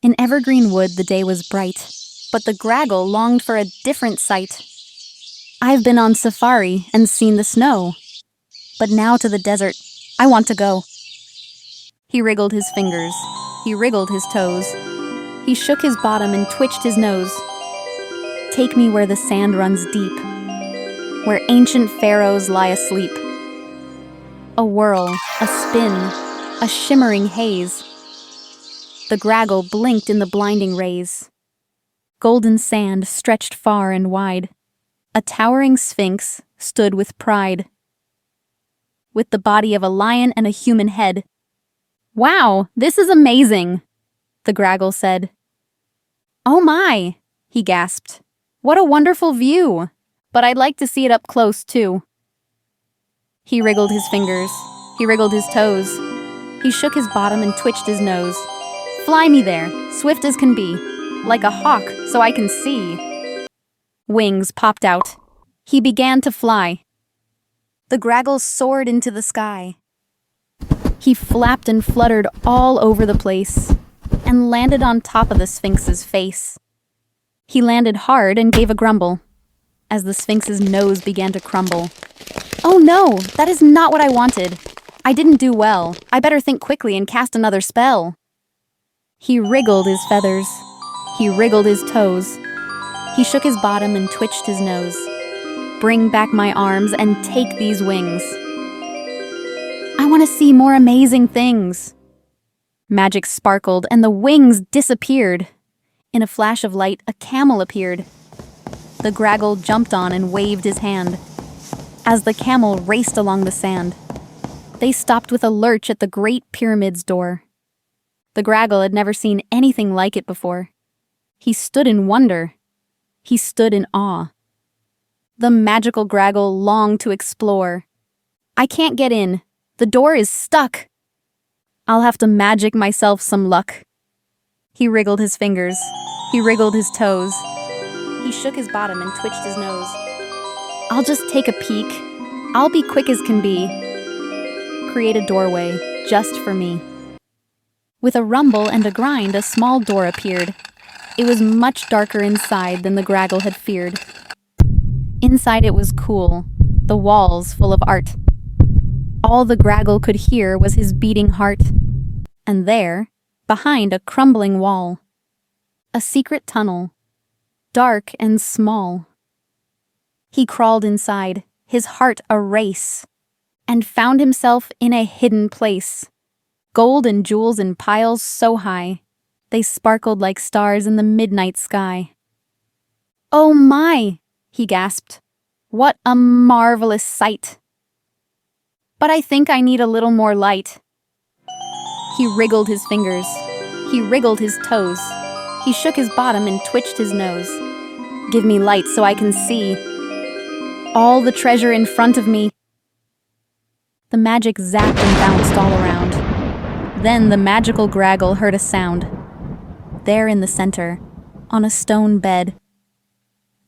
In evergreen wood the day was bright, but the Graggle longed for a different sight. I've been on safari and seen the snow, but now to the desert I want to go. He wriggled his fingers, he wriggled his toes, he shook his bottom and twitched his nose. Take me where the sand runs deep, where ancient pharaohs lie asleep. A whirl, a spin, a shimmering haze. The Graggle blinked in the blinding rays. Golden sand stretched far and wide. A towering Sphinx stood with pride, with the body of a lion and a human head. "Wow, this is amazing," the Graggle said. "Oh my," he gasped. "What a wonderful view, but I'd like to see it up close too." He wriggled his fingers, he wriggled his toes, he shook his bottom and twitched his nose. "Fly me there, swift as can be, like a hawk so I can see." Wings popped out. He began to fly. The Graggle soared into the sky. He flapped and fluttered all over the place and landed on top of the Sphinx's face. He landed hard and gave a grumble as the Sphinx's nose began to crumble. "Oh no, that is not what I wanted. I didn't do well. I better think quickly and cast another spell." He wriggled his feathers. He wriggled his toes. He shook his bottom and twitched his nose. "Bring back my arms and take these wings. I want to see more amazing things." Magic sparkled and the wings disappeared. In a flash of light, a camel appeared. The Graggle jumped on and waved his hand as the camel raced along the sand. They stopped with a lurch at the Great Pyramid's door. The Graggle had never seen anything like it before. He stood in wonder. He stood in awe. The Magical Graggle longed to explore. "I can't get in. The door is stuck. I'll have to magic myself some luck." He wriggled his fingers. He wriggled his toes. He shook his bottom and twitched his nose. "I'll just take a peek. I'll be quick as can be. Create a doorway just for me." With a rumble and a grind, a small door appeared. It was much darker inside than the Graggle had feared. Inside it was cool, the walls full of art. All the Graggle could hear was his beating heart. And there, behind a crumbling wall, a secret tunnel, dark and small. He crawled inside, his heart a race, and found himself in a hidden place. Gold and jewels in piles so high, they sparkled like stars in the midnight sky. "Oh my," he gasped. "What a marvelous sight. But I think I need a little more light." He wriggled his fingers. He wriggled his toes. He shook his bottom and twitched his nose. "Give me light so I can see all the treasure in front of me." The magic zapped and bounced all around. Then the Magical Graggle heard a sound. There in the center, on a stone bed,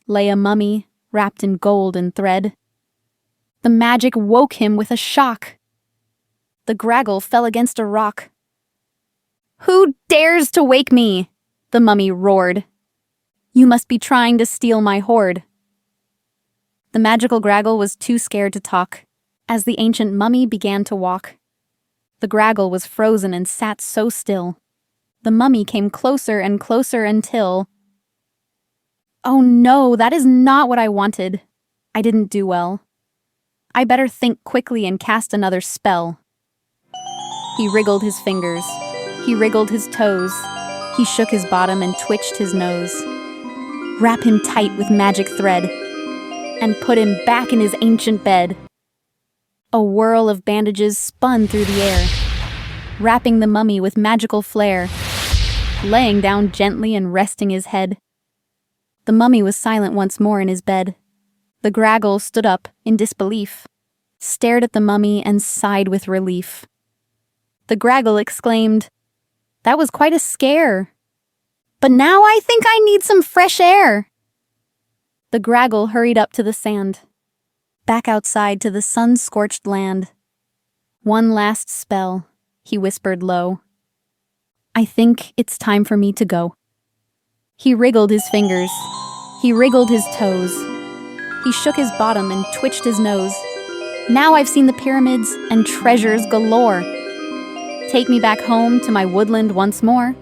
lay a mummy wrapped in gold and thread. The magic woke him with a shock. The Graggle fell against a rock. "Who dares to wake me?" the mummy roared. "You must be trying to steal my hoard." The Magical Graggle was too scared to talk as the ancient mummy began to walk. The Graggle was frozen and sat so still. The mummy came closer and closer until... "Oh no, that is not what I wanted. I didn't do well. I better think quickly and cast another spell." He wriggled his fingers. He wriggled his toes. He shook his bottom and twitched his nose. Wrap him tight with magic thread and put him back in his ancient bed. A whirl of bandages spun through the air, wrapping the mummy with magical flair, laying down gently and resting his head. The mummy was silent once more in his bed. The Graggle stood up in disbelief, stared at the mummy and sighed with relief. The Graggle exclaimed, "That was quite a scare. But now I think I need some fresh air." The Graggle hurried up to the sand, back outside to the sun-scorched land. "One last spell," he whispered low. I think it's time for me to go. He wriggled his fingers. He wriggled his toes. He shook his bottom and twitched his nose. Now I've seen the pyramids and treasures galore. Take me back home to my woodland once more.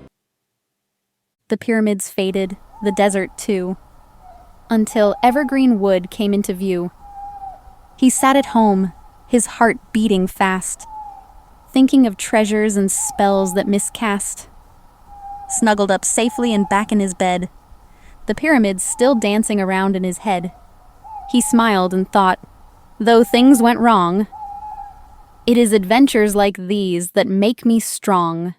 The pyramids faded, the desert too, until evergreen wood came into view. He sat at home, his heart beating fast, thinking of treasures and spells that miscast. Snuggled up safely and back in his bed, the pyramids still dancing around in his head. He smiled and thought, though things went wrong, it is adventures like these that make me strong.